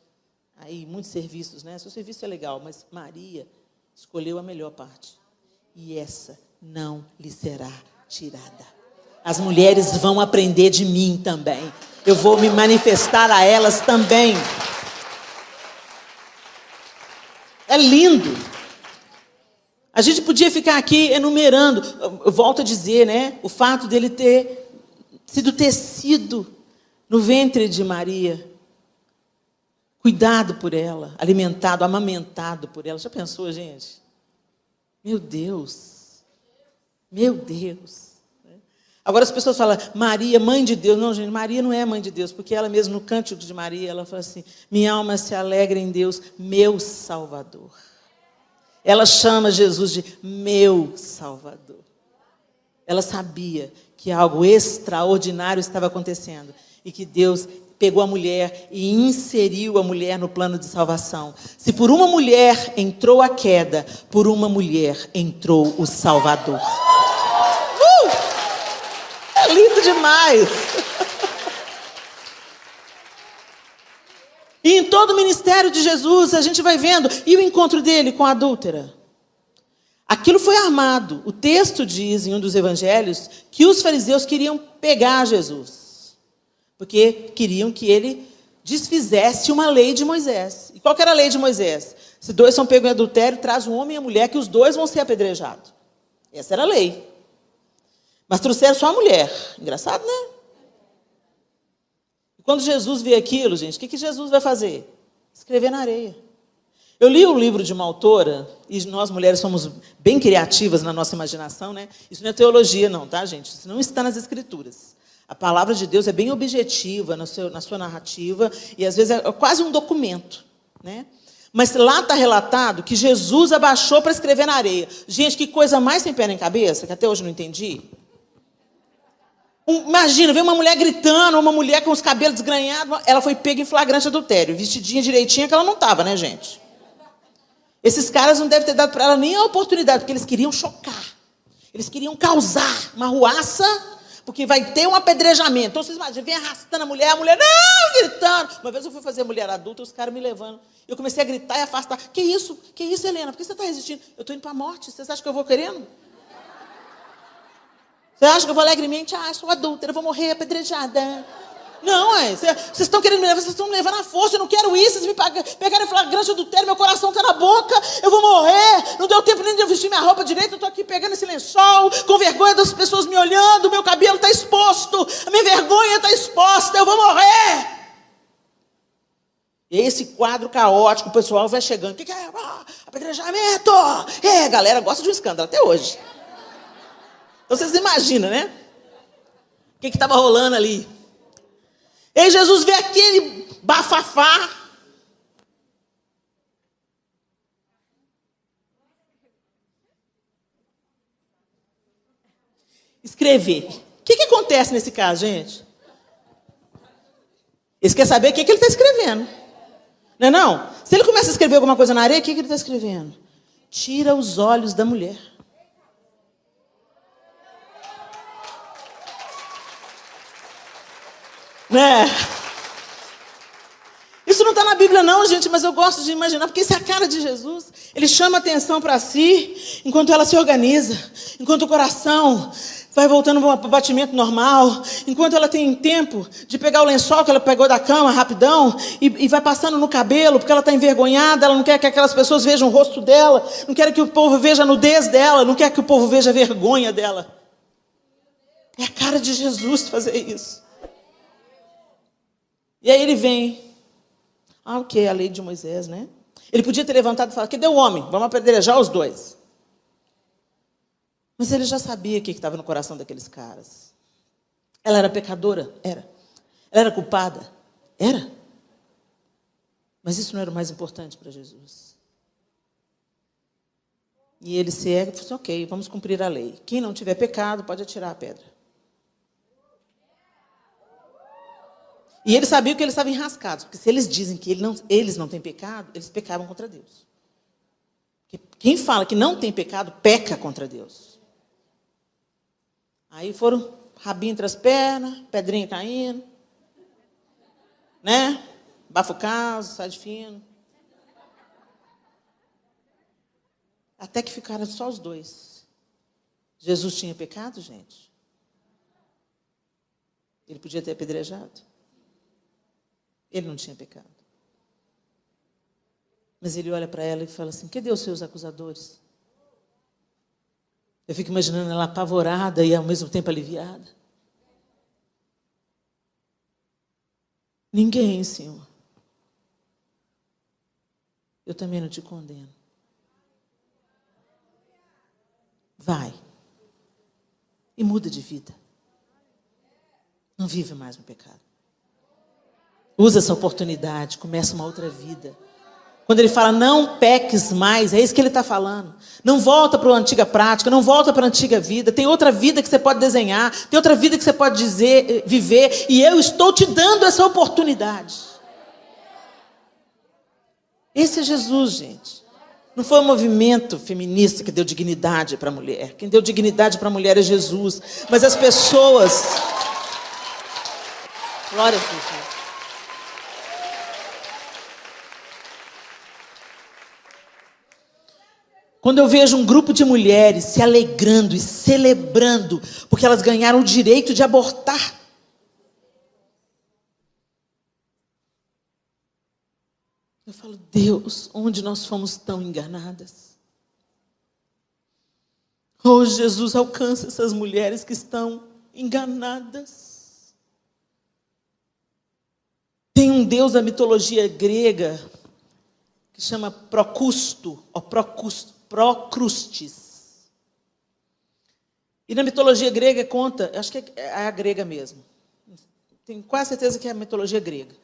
Aí, muitos serviços, né? Seu serviço é legal, mas Maria escolheu a melhor parte. E essa não lhe será tirada. As mulheres vão aprender de mim também. Eu vou me manifestar a elas também. É lindo. A gente podia ficar aqui enumerando. Eu volto a dizer, né? O fato dele ter sido tecido no ventre de Maria. Cuidado por ela, alimentado, amamentado por ela. Já pensou, gente? Meu Deus. Meu Deus. Agora as pessoas falam, Maria, mãe de Deus. Não, gente, Maria não é mãe de Deus, porque ela mesmo no cântico de Maria, ela fala assim, minha alma se alegra em Deus, meu Salvador. Ela chama Jesus de meu Salvador. Ela sabia que algo extraordinário estava acontecendo e que Deus pegou a mulher e inseriu a mulher no plano de salvação. Se por uma mulher entrou a queda, por uma mulher entrou o Salvador. É lindo demais. E em todo o ministério de Jesus, a gente vai vendo, e o encontro dele com a adúltera? Aquilo foi armado. O texto diz, em um dos evangelhos, que os fariseus queriam pegar Jesus. Porque queriam que ele desfizesse uma lei de Moisés. E qual que era a lei de Moisés? Se dois são pegos em adultério, traz um homem e a mulher, que os dois vão ser apedrejados. Essa era a lei. Mas trouxeram só a mulher. Engraçado, né? E quando Jesus vê aquilo, gente, o que Jesus vai fazer? Escrever na areia. Eu li o livro de uma autora, e nós mulheres somos bem criativas na nossa imaginação, né? Isso não é teologia não, tá, gente? Isso não está nas Escrituras. A palavra de Deus é bem objetiva na sua narrativa, e às vezes é quase um documento, né? Mas lá está relatado que Jesus abaixou para escrever na areia. Gente, que coisa mais sem pé nem cabeça, que até hoje não entendi. Imagina, vem uma mulher gritando, uma mulher com os cabelos desgrenhados, ela foi pega em flagrante adultério, vestidinha direitinha, que ela não estava, né, gente? Esses caras não devem ter dado para ela nem a oportunidade, porque eles queriam chocar. Eles queriam causar uma ruaça, porque vai ter um apedrejamento. Então, vocês imaginam, vem arrastando a mulher não, gritando. Uma vez eu fui fazer mulher adulta, os caras me levando. Eu comecei a gritar e afastar. Que isso, Helena? Por que você está resistindo? Eu estou indo para a morte, vocês acham que eu vou querendo? Você acha que eu vou alegremente? Ah, sou adúltera, eu vou morrer apedrejada. Não, vocês estão querendo me levar, vocês estão me levando à força, eu não quero isso, vocês me pegaram em flagrante adultério, meu coração está na boca, eu vou morrer, não deu tempo nem de eu vestir minha roupa direito, eu estou aqui pegando esse lençol, com vergonha das pessoas me olhando, meu cabelo está exposto, a minha vergonha está exposta, eu vou morrer. E esse quadro caótico, o pessoal vai chegando, o que é? Apedrejamento! A galera gosta de um escândalo até hoje. Então vocês imaginam, né? O que estava rolando ali? E aí Jesus vê aquele bafafá. Escrever. O que acontece nesse caso, gente? Eles querem saber o que ele está escrevendo. Não é não? Se ele começa a escrever alguma coisa na areia, o que ele está escrevendo? Tira os olhos da mulher. Né? Isso não está na Bíblia não, gente, mas eu gosto de imaginar, porque isso é a cara de Jesus. Ele chama a atenção para si, enquanto ela se organiza, enquanto o coração vai voltando para o batimento normal, enquanto ela tem tempo de pegar o lençol que ela pegou da cama rapidão e vai passando no cabelo, porque ela está envergonhada, ela não quer que aquelas pessoas vejam o rosto dela, não quer que o povo veja a nudez dela, não quer que o povo veja a vergonha dela. É a cara de Jesus fazer isso. E aí ele vem, ok, a lei de Moisés, né? Ele podia ter levantado e falado, cadê o homem? Vamos apedrejar os dois. Mas ele já sabia o que estava no coração daqueles caras. Ela era pecadora? Era. Ela era culpada? Era. Mas isso não era o mais importante para Jesus. E ele cega e falou assim, ok, vamos cumprir a lei. Quem não tiver pecado pode atirar a pedra. E ele sabia que eles estavam enrascados, porque se eles dizem que eles não têm pecado, eles pecavam contra Deus. Porque quem fala que não tem pecado, peca contra Deus. Aí foram rabinho entre as pernas, pedrinha caindo, né? Bafa o caso, sai de fino. Até que ficaram só os dois. Jesus tinha pecado, gente? Ele podia ter apedrejado? Ele não tinha pecado. Mas ele olha para ela e fala assim: cadê os seus acusadores? Eu fico imaginando ela apavorada e ao mesmo tempo aliviada. Ninguém, Senhor. Eu também não te condeno. Vai. E muda de vida. Não vive mais no pecado. Usa essa oportunidade, começa uma outra vida. Quando ele fala, não peques mais, é isso que ele está falando. Não volta para a antiga prática, não volta para a antiga vida. Tem outra vida que você pode desenhar, tem outra vida que você pode viver, e eu estou te dando essa oportunidade. Esse é Jesus, gente. Não foi o movimento feminista que deu dignidade para a mulher. Quem deu dignidade para a mulher é Jesus. Mas as pessoas... Glória a Deus. Quando eu vejo um grupo de mulheres se alegrando e celebrando porque elas ganharam o direito de abortar. Eu falo, Deus, onde nós fomos tão enganadas? Oh, Jesus, alcança essas mulheres que estão enganadas. Tem um deus da mitologia grega que chama Procusto, ou Procrustes. E na mitologia grega conta, acho que é a grega mesmo. Tenho quase certeza que é a mitologia grega.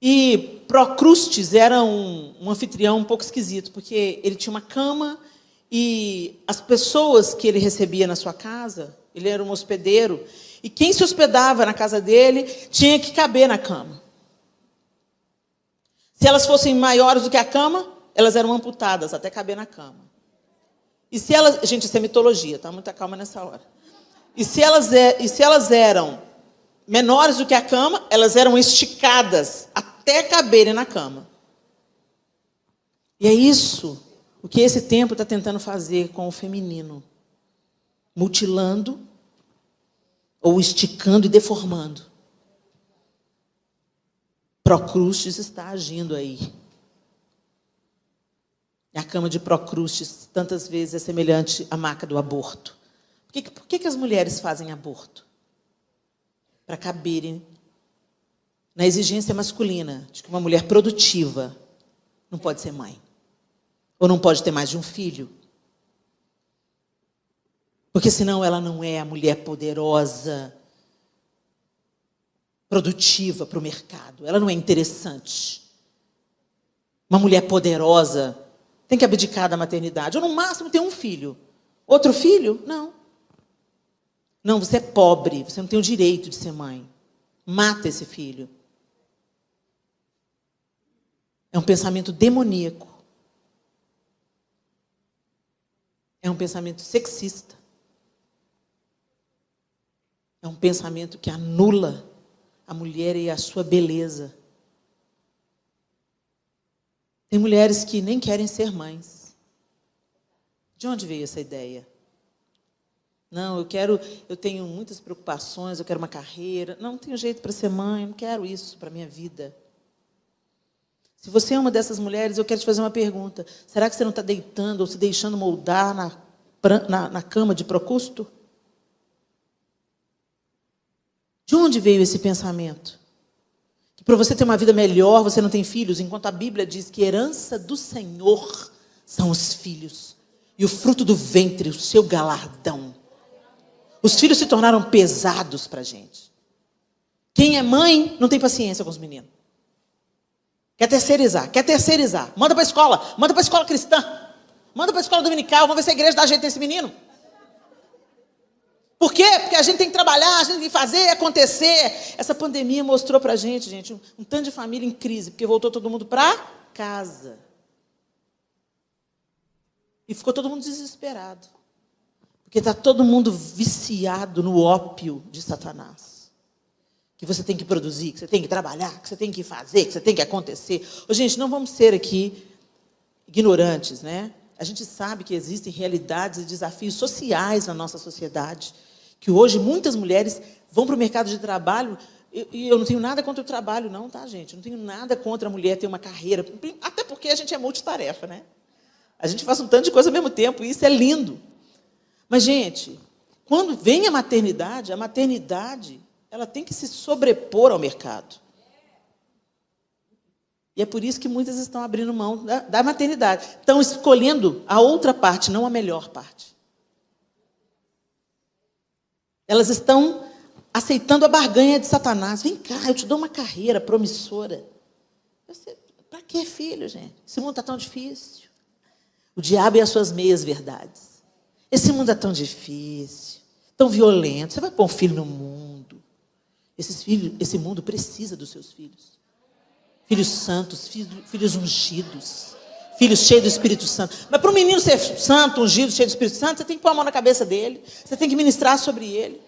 E Procrustes era um anfitrião um pouco esquisito, porque ele tinha uma cama e as pessoas que ele recebia na sua casa, ele era um hospedeiro, e quem se hospedava na casa dele tinha que caber na cama. Se elas fossem maiores do que a cama, elas eram amputadas até caber na cama. E se elas... Gente, isso é mitologia, tá? Muita calma nessa hora. E se elas eram menores do que a cama, elas eram esticadas até caberem na cama. E é isso o que esse tempo está tentando fazer com o feminino. Mutilando, ou esticando e deformando. Procrustes está agindo aí. A cama de Procrustes, tantas vezes, é semelhante à maca do aborto. Por que as mulheres fazem aborto? Para caberem na exigência masculina de que uma mulher produtiva não pode ser mãe. Ou não pode ter mais de um filho. Porque senão ela não é a mulher poderosa, produtiva para o mercado. Ela não é interessante. Uma mulher poderosa tem que abdicar da maternidade. Ou no máximo ter um filho. Outro filho? Não. Não, você é pobre, você não tem o direito de ser mãe. Mata esse filho. É um pensamento demoníaco. É um pensamento sexista. É um pensamento que anula a mulher e a sua beleza. Tem mulheres que nem querem ser mães. De onde veio essa ideia? Não, eu tenho muitas preocupações, eu quero uma carreira. Não tenho jeito para ser mãe, não quero isso para a minha vida. Se você é uma dessas mulheres, eu quero te fazer uma pergunta. Será que você não está deitando ou se deixando moldar na cama de Procusto? De onde veio esse pensamento? Que para você ter uma vida melhor, você não tem filhos, enquanto a Bíblia diz que herança do Senhor são os filhos. E o fruto do ventre, o seu galardão. Os filhos se tornaram pesados para a gente. Quem é mãe não tem paciência com os meninos. Quer terceirizar. Manda para a escola cristã. Manda para a escola dominical, vamos ver se a igreja dá jeito nesse menino. Por quê? Porque a gente tem que trabalhar, a gente tem que fazer acontecer. Essa pandemia mostrou para a gente, um tanto de família em crise, porque voltou todo mundo para casa. E ficou todo mundo desesperado. Porque está todo mundo viciado no ópio de Satanás. Que você tem que produzir, que você tem que trabalhar, que você tem que fazer, que você tem que acontecer. Ô, gente, não vamos ser aqui ignorantes, né? A gente sabe que existem realidades e desafios sociais na nossa sociedade, que hoje muitas mulheres vão para o mercado de trabalho E eu não tenho nada contra o trabalho, não, tá, gente? Eu não tenho nada contra a mulher ter uma carreira. Até porque a gente é multitarefa, né? A gente faz um tanto de coisa ao mesmo tempo, e isso é lindo. Mas, gente, quando vem a maternidade, ela tem que se sobrepor ao mercado. E é por isso que muitas estão abrindo mão da maternidade. Estão escolhendo a outra parte, não a melhor parte. Elas estão aceitando a barganha de Satanás. Vem cá, eu te dou uma carreira promissora. Para que, filho, gente? Esse mundo está tão difícil. O diabo e as suas meias verdades. Esse mundo é tão difícil, tão violento. Você vai pôr um filho no mundo. Esse mundo precisa dos seus filhos. Filhos santos, filhos ungidos, filhos cheios do Espírito Santo. Mas para um menino ser santo, ungido, cheio do Espírito Santo, você tem que pôr a mão na cabeça dele, você tem que ministrar sobre ele.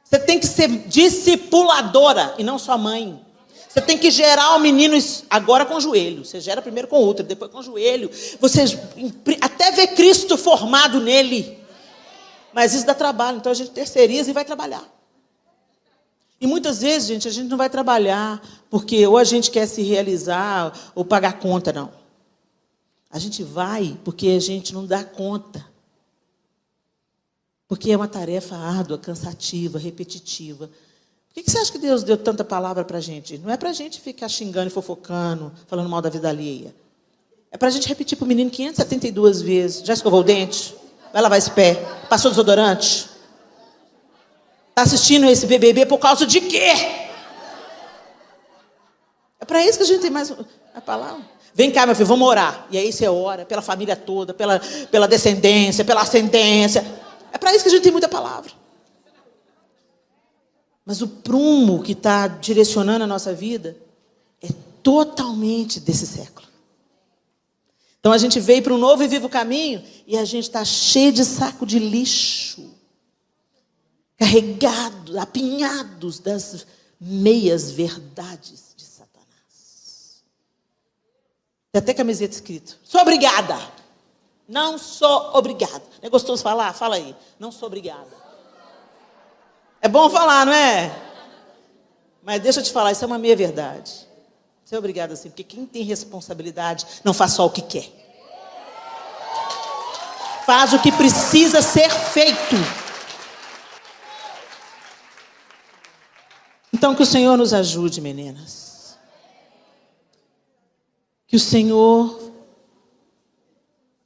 Você tem que ser discipuladora e não só mãe. Você tem que gerar o menino agora com o joelho. Você gera primeiro com o útero, depois com o joelho. Você até vê Cristo formado nele. Mas isso dá trabalho, então a gente terceiriza e vai trabalhar. E muitas vezes, gente, a gente não vai trabalhar porque ou a gente quer se realizar ou pagar conta, não. A gente vai porque a gente não dá conta. Porque é uma tarefa árdua, cansativa, repetitiva. Por que você acha que Deus deu tanta palavra para a gente? Não é para a gente ficar xingando e fofocando, falando mal da vida alheia. É para a gente repetir para o menino 572 vezes. Já escovou o dente? Vai lavar esse pé? Passou desodorante? Está assistindo esse BBB por causa de quê? É para isso que a gente tem mais a palavra. Vem cá, meu filho, vamos orar. E aí você ora pela família toda, pela descendência, pela ascendência. É para isso que a gente tem muita palavra. Mas o prumo que está direcionando a nossa vida é totalmente desse século. Então a gente veio para um novo e vivo caminho e a gente está cheio de saco de lixo. Carregados, apinhados das meias verdades de Satanás. Tem até camiseta escrito: sou obrigada. Não sou obrigada. Não é gostoso falar? Fala aí. Não sou obrigada. É bom falar, não é? Mas deixa eu te falar, isso é uma meia verdade. Você é obrigado assim, porque quem tem responsabilidade não faz só o que quer. Faz o que precisa ser feito. Então, que o Senhor nos ajude, meninas. Que o Senhor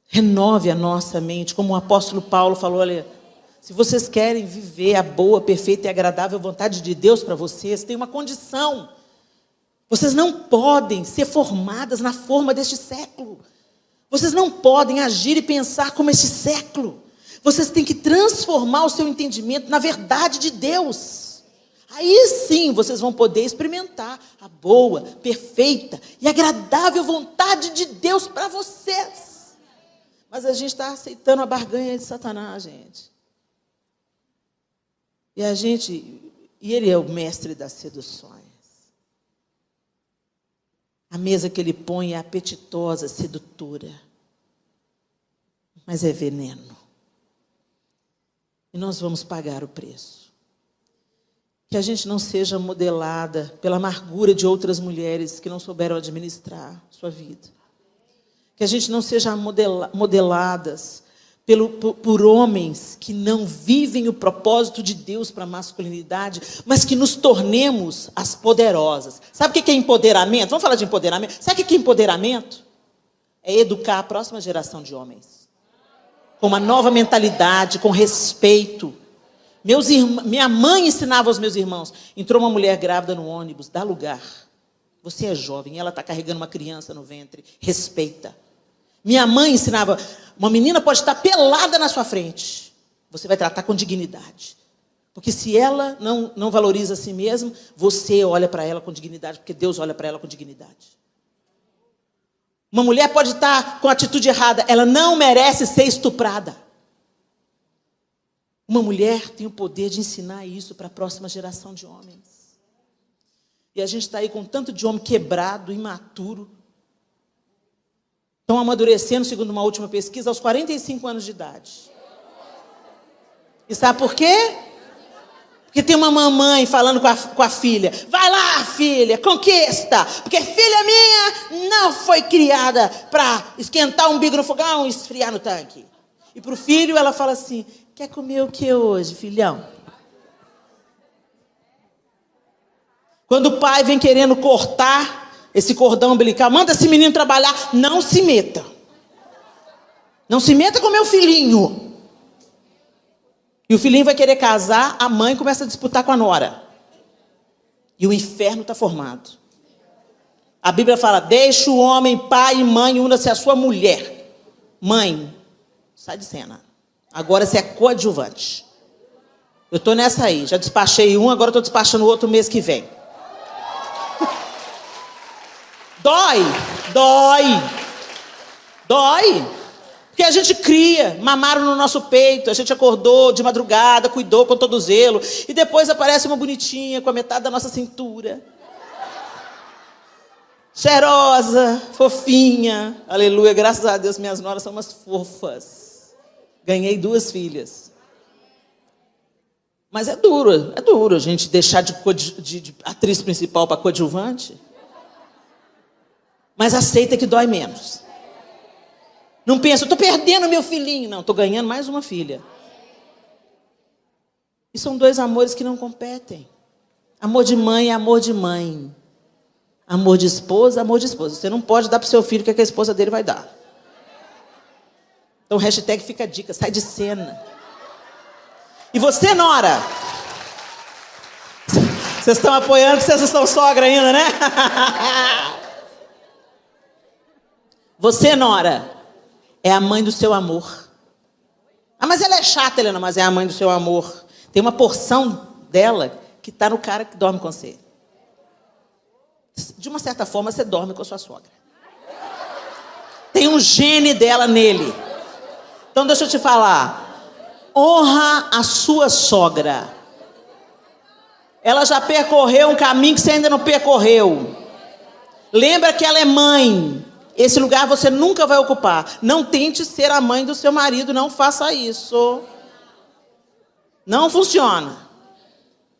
renove a nossa mente, como o apóstolo Paulo falou, olha, se vocês querem viver a boa, perfeita e agradável vontade de Deus para vocês, tem uma condição. Vocês não podem ser formadas na forma deste século. Vocês não podem agir e pensar como este século. Vocês têm que transformar o seu entendimento na verdade de Deus. Aí sim vocês vão poder experimentar a boa, perfeita e agradável vontade de Deus para vocês. Mas a gente está aceitando a barganha de Satanás, gente. E ele é o mestre das seduções. A mesa que ele põe é apetitosa, sedutora. Mas é veneno. E nós vamos pagar o preço. Que a gente não seja modelada pela amargura de outras mulheres que não souberam administrar sua vida. Que a gente não seja modeladas por homens que não vivem o propósito de Deus para a masculinidade, mas que nos tornemos as poderosas. Sabe o que é empoderamento? Vamos falar de empoderamento? Sabe o que é empoderamento? É educar a próxima geração de homens. Com uma nova mentalidade, com respeito. Minha mãe ensinava aos meus irmãos. Entrou uma mulher grávida no ônibus, dá lugar. Você é jovem, ela está carregando uma criança no ventre. Respeita. Minha mãe ensinava, uma menina pode estar pelada na sua frente. Você vai tratar com dignidade. Porque se ela não valoriza a si mesma, você olha para ela com dignidade, porque Deus olha para ela com dignidade. Uma mulher pode estar com a atitude errada, ela não merece ser estuprada. Uma mulher tem o poder de ensinar isso para a próxima geração de homens. E a gente está aí com tanto de homem quebrado, imaturo. Estão amadurecendo, segundo uma última pesquisa, aos 45 anos de idade. E sabe por quê? Porque tem uma mamãe falando com a filha. Vai lá, filha, conquista. Porque filha minha não foi criada para esquentar o umbigo no fogão e esfriar no tanque. E para o filho ela fala assim, quer comer o que hoje, filhão? Quando o pai vem querendo cortar esse cordão umbilical, manda esse menino trabalhar, não se meta. Não se meta com meu filhinho. E o filhinho vai querer casar, a mãe começa a disputar com a nora. E o inferno está formado. A Bíblia fala, deixa o homem, pai e mãe, una-se a sua mulher. Mãe, sai de cena. Agora você é coadjuvante. Eu estou nessa aí, já despachei um, agora estou despachando o outro mês que vem. Dói. Porque a gente cria, mamaram no nosso peito, a gente acordou de madrugada, cuidou com todo zelo, e depois aparece uma bonitinha com a metade da nossa cintura. Cheirosa, fofinha, aleluia, graças a Deus minhas noras são umas fofas. Ganhei 2 filhas. Mas é duro a gente deixar de atriz principal para coadjuvante. Mas aceita que dói menos. Não pensa, eu estou perdendo meu filhinho. Não, estou ganhando mais uma filha. E são 2 amores que não competem. Amor de mãe é amor de mãe. Amor de esposa, amor de esposa. Você não pode dar para o seu filho o que a esposa dele vai dar. Então, hashtag fica a dica, sai de cena. E você, nora? Vocês estão apoiando que vocês não são sogra ainda, né? Você, nora, é a mãe do seu amor. Ah, mas ela é chata, Helena, mas é a mãe do seu amor. Tem uma porção dela que está no cara que dorme com você. De uma certa forma, você dorme com a sua sogra. Tem um gene dela nele. Então, deixa eu te falar. Honra a sua sogra. Ela já percorreu um caminho que você ainda não percorreu. Lembra que ela é mãe. Esse lugar você nunca vai ocupar. Não tente ser a mãe do seu marido. Não faça isso. Não funciona.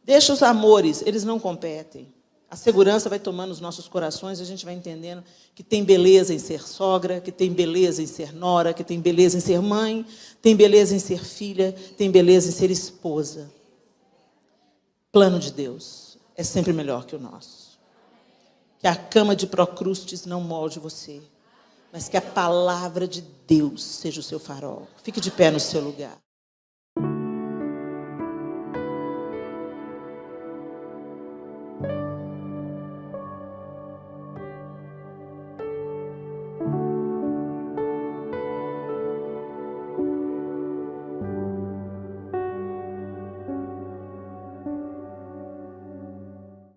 Deixa os amores. Eles não competem. A segurança vai tomando os nossos corações. A gente vai entendendo que tem beleza em ser sogra. Que tem beleza em ser nora. Que tem beleza em ser mãe. Tem beleza em ser filha. Tem beleza em ser esposa. Plano de Deus é sempre melhor que o nosso. Que a cama de Procrustes não molde você, mas que a palavra de Deus seja o seu farol. Fique de pé no seu lugar.